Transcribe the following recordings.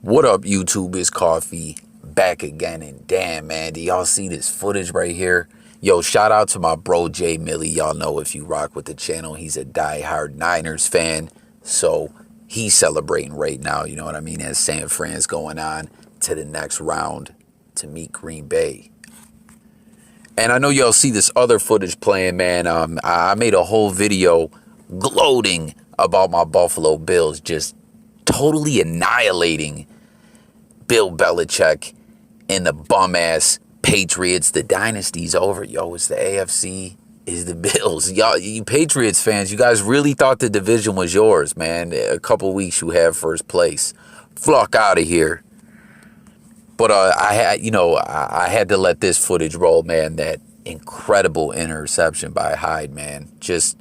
What up, YouTube? It's Coffee back again, and damn, man, do y'all see this footage right here? Yo, shout out to my bro Jay Millie. Y'all know if you rock with the channel, he's a diehard Niners fan, so he's celebrating right now. You know what I mean? As San Fran's going on to the next round to meet Green Bay. And I know y'all see this other footage playing, man. I made a whole video gloating about my Buffalo Bills just totally annihilating Bill Belichick and the bum-ass Patriots. The dynasty's over. Yo, it's the AFC, is the Bills. Y'all, you Patriots fans, you guys really thought the division was yours, man. A couple weeks you have first place. Flock out of here. But I had to let this footage roll, man. That incredible interception by Hyde, man. Just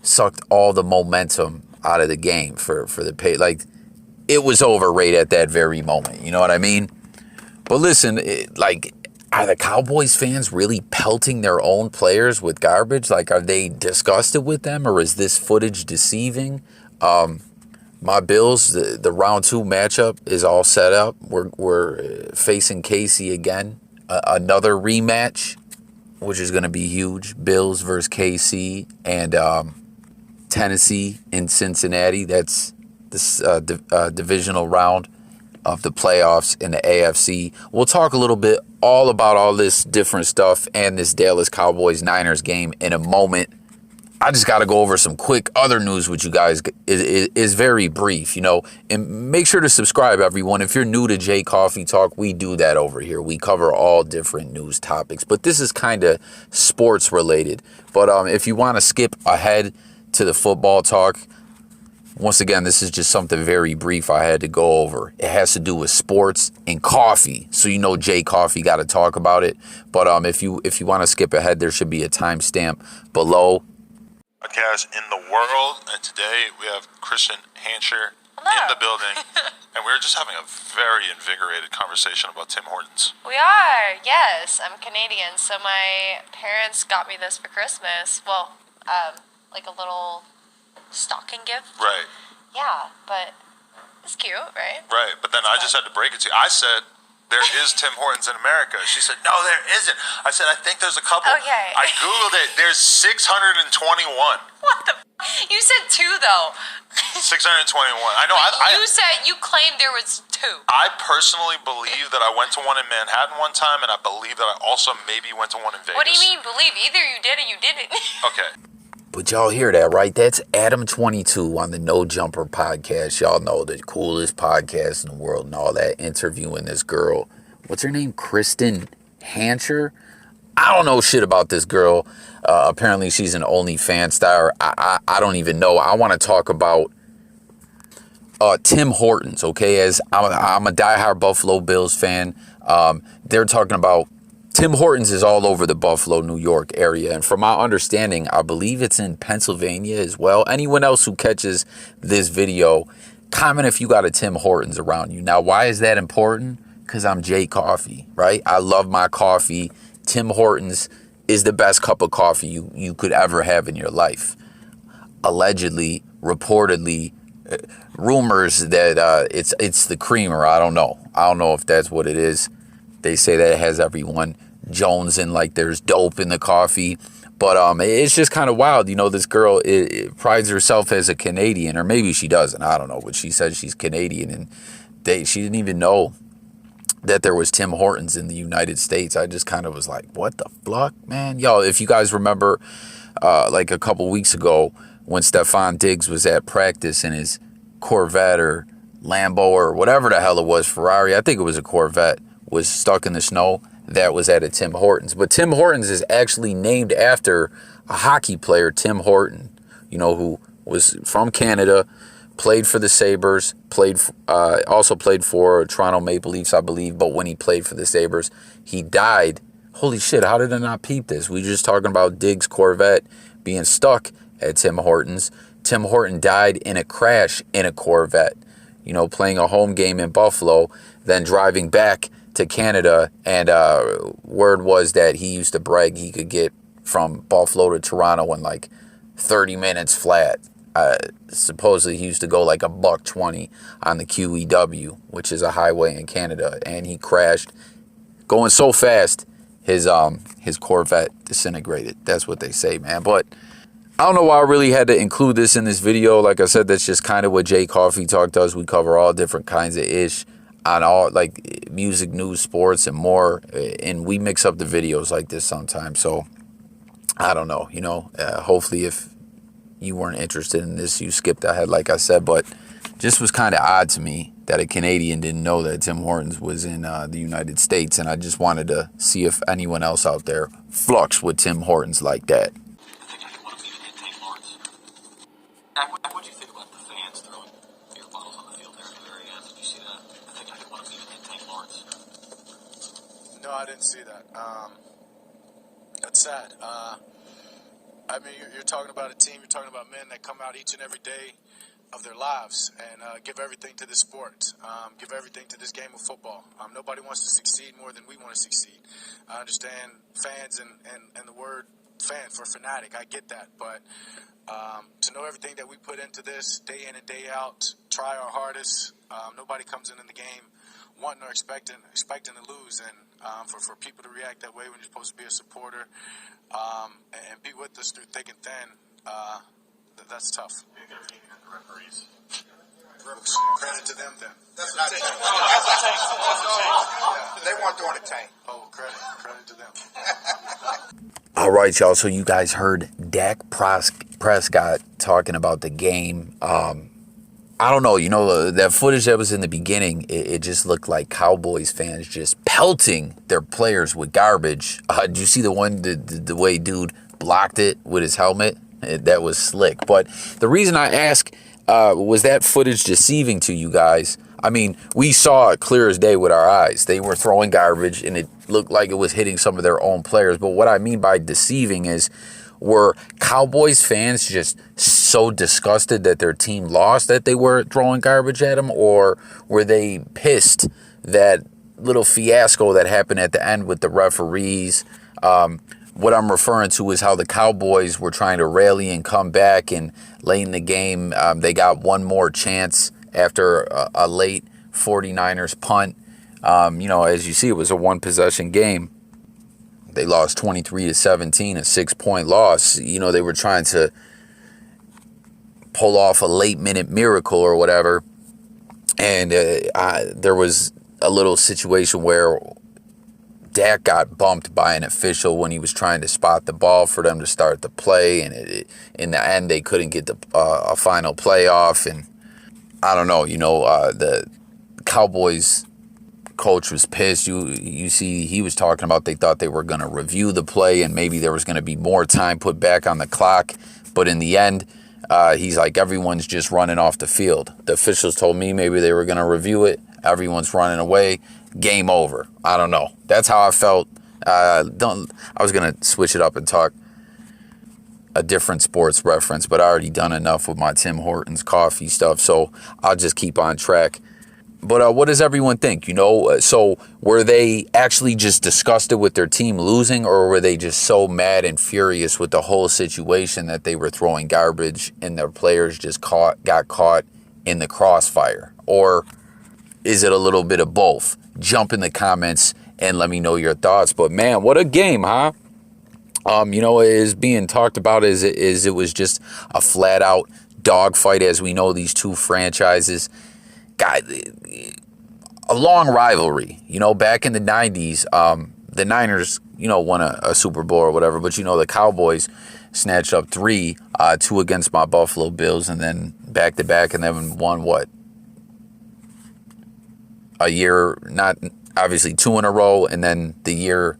sucked all the momentum out of the game for the like it was over right at that very moment. You know what I mean? But listen, are the Cowboys fans really pelting their own players with garbage? Like, are they disgusted with them, or is this footage deceiving? My Bills, the round 2 matchup is all set up. We're facing KC again, another rematch, which is going to be huge. Bills versus KC, and Tennessee in Cincinnati. That's this divisional round of the playoffs in the AFC. We'll talk a little bit all about all this different stuff and this Dallas Cowboys Niners game in a moment. I just got to go over some quick other news with you guys. Is very brief, and make sure to subscribe, everyone. If you're new to J Coffee Talk, we do that over here. We cover all different news topics, but this is kind of sports related. But if you want to skip ahead to the football talk, once again, this is just something very brief I had to go over. It has to do with sports and coffee, so J Coffee got to talk about it. But if you want to skip ahead, there should be a timestamp below. Podcast in the world, and today we have Christian Hancher in the building, and we're just having a very invigorated conversation about Tim Hortons. We are, yes. I'm Canadian, so my parents got me this for Christmas. Well, like a little stocking gift. Right. Yeah, but it's cute, right? Right, but then I just had to break it to you. I said, there is Tim Hortons in America. She said, no, there isn't. I said, I think there's a couple. Okay. I Googled it. There's 621. What the You said 2, though. 621. I know. You claimed there was 2. I personally believe that I went to one in Manhattan one time, and I believe that I also maybe went to one in Vegas. What do you mean believe? Either you did or you didn't. Okay. But y'all hear that, right? That's Adam22 on the No Jumper podcast. Y'all know the coolest podcast in the world and all that, interviewing this girl. What's her name? Kristen Hancher? I don't know shit about this girl. Apparently she's an OnlyFans star. I don't even know. I want to talk about Tim Hortons, okay? As I'm a diehard Buffalo Bills fan. They're talking about Tim Hortons is all over the Buffalo, New York area. And from my understanding, I believe it's in Pennsylvania as well. Anyone else who catches this video, comment if you got a Tim Hortons around you. Now, why is that important? Because I'm J Coffee, right? I love my coffee. Tim Hortons is the best cup of coffee you could ever have in your life. Allegedly, reportedly, rumors that it's the creamer. I don't know. I don't know if that's what it is. They say that it has everyone jonesing like there's dope in the coffee. But it's just kind of wild. This girl it prides herself as a Canadian, or maybe she doesn't. I don't know. But she says she's Canadian, and she didn't even know that there was Tim Hortons in the United States. I just kind of was like, what the fuck, man? Yo, if you guys remember, like a couple weeks ago when Stephon Diggs was at practice in his Corvette or Lambo or whatever the hell it was, Ferrari, I think it was a Corvette, was stuck in the snow. That was at a Tim Hortons. But Tim Hortons is actually named after a hockey player, Tim Horton, who was from Canada, played for the Sabres, also played for Toronto Maple Leafs, I believe. But when he played for the Sabres, he died. Holy shit, how did I not peep this? We were just talking about Diggs' Corvette being stuck at Tim Hortons. Tim Horton died in a crash in a Corvette, playing a home game in Buffalo, then driving back to Canada, and word was that he used to brag he could get from Buffalo to Toronto in like 30 minutes flat. Supposedly he used to go like $1.20 on the QEW, which is a highway in Canada, and he crashed going so fast his Corvette disintegrated. That's what they say, man. But I don't know why I really had to include this in this video. Like I said, that's just kind of what Jay Coffee Talk does. We cover all different kinds of ish on all, like, music, news, sports, and more, and we mix up the videos like this sometimes. So I don't know, hopefully if you weren't interested in this, you skipped ahead, like I said. But just was kind of odd to me that a Canadian didn't know that Tim Hortons was in the United States, and I just wanted to see if anyone else out there flux with Tim Hortons like that. What do you think about the fans throwing beer bottles on the field there at the very end? Did you see that? I think I could want to be in St. Lawrence. No, I didn't see that. That's sad. I mean, you're talking about a team, you're talking about men that come out each and every day of their lives and give everything to this sport, give everything to this game of football. Nobody wants to succeed more than we want to succeed. I understand fans and the word fan for fanatic. I get that, but to know everything that we put into this day in and day out, try our hardest. Nobody comes in the game wanting or expecting to lose, and for people to react that way when you're supposed to be a supporter and be with us through thick and thin, that's tough. The referees. Credit to them then. That's not tank. They weren't doing a tank. Oh, credit to them. All right, y'all. So you guys heard Dak Prescott talking about the game. I don't know, that footage that was in the beginning, it just looked like Cowboys fans just pelting their players with garbage. Did you see the one, the way dude blocked it with his helmet? That was slick. But the reason I ask, was that footage deceiving to you guys? I mean, we saw it clear as day with our eyes. They were throwing garbage, and it looked like it was hitting some of their own players. But what I mean by deceiving is, were Cowboys fans just so disgusted that their team lost that they were throwing garbage at them? Or were they pissed that little fiasco that happened at the end with the referees? What I'm referring to is how the Cowboys were trying to rally and come back, and late in the game, they got one more chance after a late 49ers punt. As you see, it was a one-possession game. They lost 23-17, a 6-point loss. They were trying to pull off a late-minute miracle or whatever. And there was a little situation where Dak got bumped by an official when he was trying to spot the ball for them to start the play. And in the end, they couldn't get a final play off. And I don't know, the Cowboys coach was pissed. You see, he was talking about they thought they were going to review the play and maybe there was going to be more time put back on the clock. But in the end, he's like, everyone's just running off the field. The officials told me maybe they were going to review it. Everyone's running away. Game over. I don't know. That's how I felt. I was going to switch it up and talk a different sports reference, but I already done enough with my Tim Hortons coffee stuff, so I'll just keep on track. But what does everyone think? So were they actually just disgusted with their team losing, or were they just so mad and furious with the whole situation that they were throwing garbage and their players just got caught in the crossfire? Or is it a little bit of both? Jump in the comments and let me know your thoughts. But man, what a game, huh? Is being talked about is it was just a flat out dogfight, as we know these two franchises. God, a long rivalry. Back in the 90s, the Niners, won a Super Bowl or whatever, but the Cowboys snatched up 3, 2 against my Buffalo Bills, and then back-to-back, and then won what? A year, not obviously 2 in a row, and then the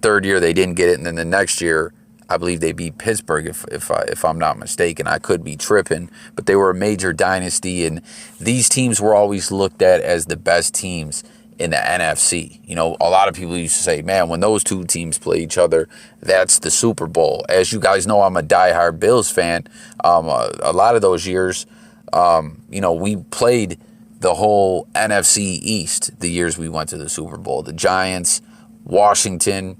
third year they didn't get it, and then the next year I believe they beat Pittsburgh, if I'm not mistaken. I could be tripping, but they were a major dynasty, and these teams were always looked at as the best teams in the NFC. A lot of people used to say, man, when those two teams play each other, that's the Super Bowl. As you guys know, I'm a diehard Bills fan. A lot of those years, we played the whole NFC East the years we went to the Super Bowl. The Giants, Washington,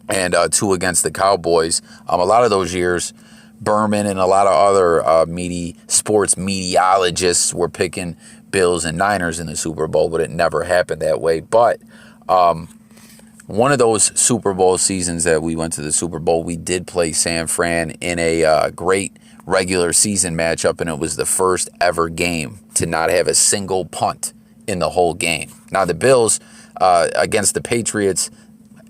and 2 against the Cowboys. A lot of those years, Berman and a lot of other sports meteorologists were picking Bills and Niners in the Super Bowl, but it never happened that way. But one of those Super Bowl seasons that we went to the Super Bowl, we did play San Fran in a great regular season matchup, and it was the first ever game to not have a single punt in the whole game. Now, the Bills against the Patriots,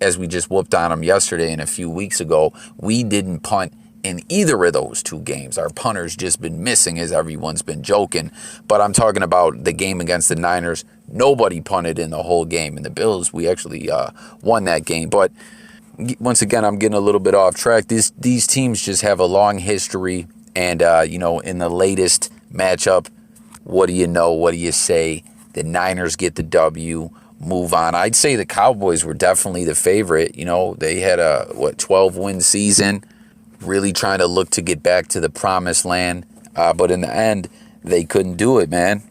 as we just whooped on them yesterday and a few weeks ago, we didn't punt in either of those two games. Our punter's just been missing, as everyone's been joking. But I'm talking about the game against the Niners. Nobody punted in the whole game. And the Bills, we actually won that game. But once again, I'm getting a little bit off track. These teams just have a long history. And, in the latest matchup, what do you know? What do you say? The Niners get the W, move on. I'd say the Cowboys were definitely the favorite. They had a 12-win season, really trying to look to get back to the promised land. But in the end, they couldn't do it, man.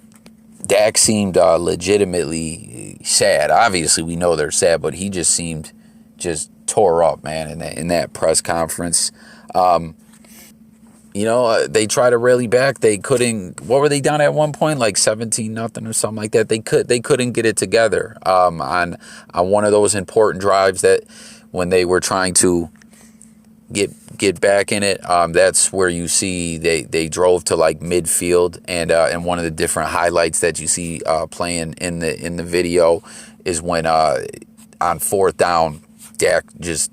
Dak seemed legitimately sad. Obviously, we know they're sad, but he just seemed just tore up, man, in that press conference. They tried to rally back. They couldn't. What were they down at one point? Like 17-0 or something like that. They couldn't get it together on one of those important drives that when they were trying to get back in it. That's where you see they drove to like midfield, and one of the different highlights that you see playing in the video is when on fourth down, Dak just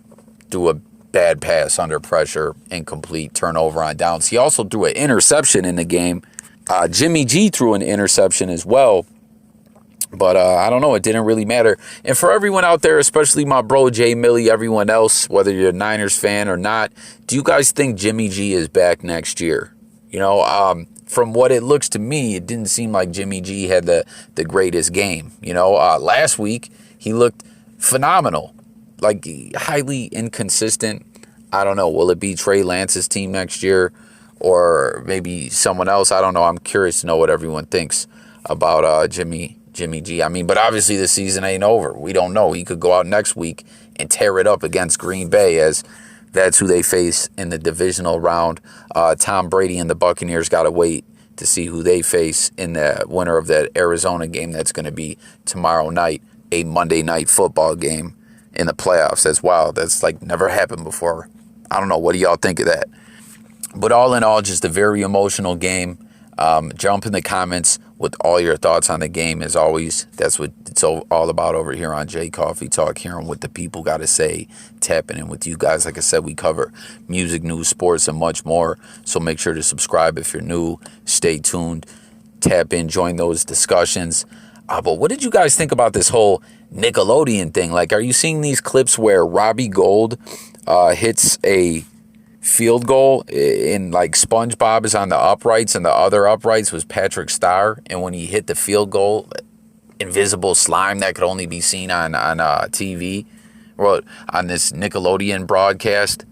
threw a bad pass under pressure, incomplete, turnover on downs. He also threw an interception in the game. Jimmy G threw an interception as well. But I don't know. It didn't really matter. And for everyone out there, especially my bro Jay Millie, everyone else, whether you're a Niners fan or not, do you guys think Jimmy G is back next year? From what it looks to me, it didn't seem like Jimmy G had the greatest game. Last week, he looked phenomenal, like highly inconsistent. I don't know. Will it be Trey Lance's team next year or maybe someone else? I don't know. I'm curious to know what everyone thinks about Jimmy G. I mean, but obviously the season ain't over. We don't know. He could go out next week and tear it up against Green Bay, as that's who they face in the divisional round. Tom Brady and the Buccaneers got to wait to see who they face in the winner of that Arizona game. That's going to be tomorrow night, a Monday night football game in the playoffs. That's wild. That's like never happened before. I don't know. What do y'all think of that? But all in all, just a very emotional game. Jump in the comments with all your thoughts on the game. As always, that's what it's all about over here on J Coffee Talk, hearing what the people got to say, tapping in with you guys. Like I said, we cover music, news, sports, and much more. So make sure to subscribe if you're new. Stay tuned. Tap in. Join those discussions. But what did you guys think about this whole Nickelodeon thing? Like, are you seeing these clips where Robbie Gold hits a field goal in like SpongeBob is on the uprights and the other uprights was Patrick Starr, and when he hit the field goal, invisible slime that could only be seen on TV or on this Nickelodeon broadcast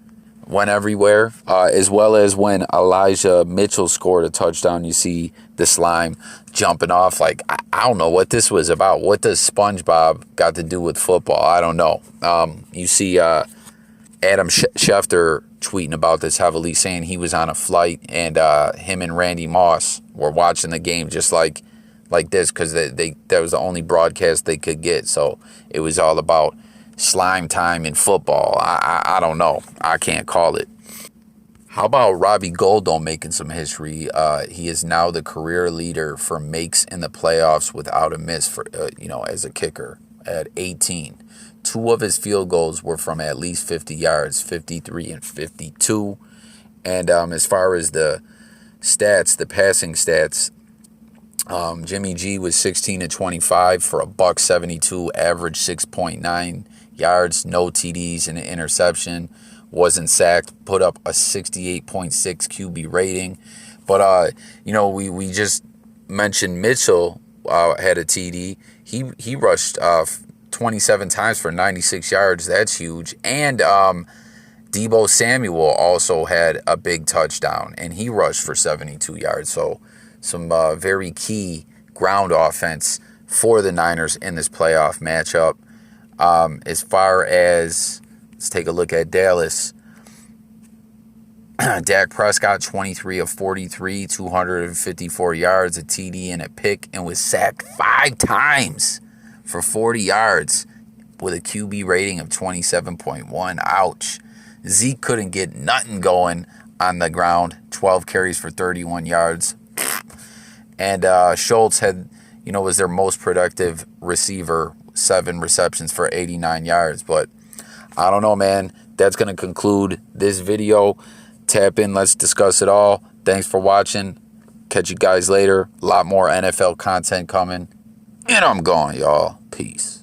went everywhere, as well as when Elijah Mitchell scored a touchdown, you see the slime jumping off. Like, I don't know what this was about. What does SpongeBob got to do with football? I don't know. You see Adam Schefter tweeting about this heavily, saying he was on a flight and him and Randy Moss were watching the game just like this because that was the only broadcast they could get. So it was all about slime time in football. I don't know. I can't call it. How about Robbie Goldon making some history? He is now the career leader for makes in the playoffs without a miss for as a kicker at 18. 2 of his field goals were from at least 50 yards, 53 and 52. And as far as the stats, the passing stats, Jimmy G was 16 and 25 for a $172, average 6.9 yards, no TDs and an interception, wasn't sacked, put up a 68.6 QB rating. But we just mentioned Mitchell had a TD. He rushed 27 times for 96 yards. That's huge. And Deebo Samuel also had a big touchdown, and he rushed for 72 yards. So some very key ground offense for the Niners in this playoff matchup. As far as, let's take a look at Dallas. Dak Prescott, 23 of 43, 254 yards, a TD and a pick, and was sacked 5 times for 40 yards with a QB rating of 27.1. Ouch. Zeke couldn't get nothing going on the ground. 12 carries for 31 yards. And Schultz had, was their most productive receiver, 7 receptions for 89 yards. But I don't know, man. That's going to conclude this video. Tap in. Let's discuss it all. Thanks for watching. Catch you guys later. A lot more NFL content coming. And I'm gone, y'all. Peace.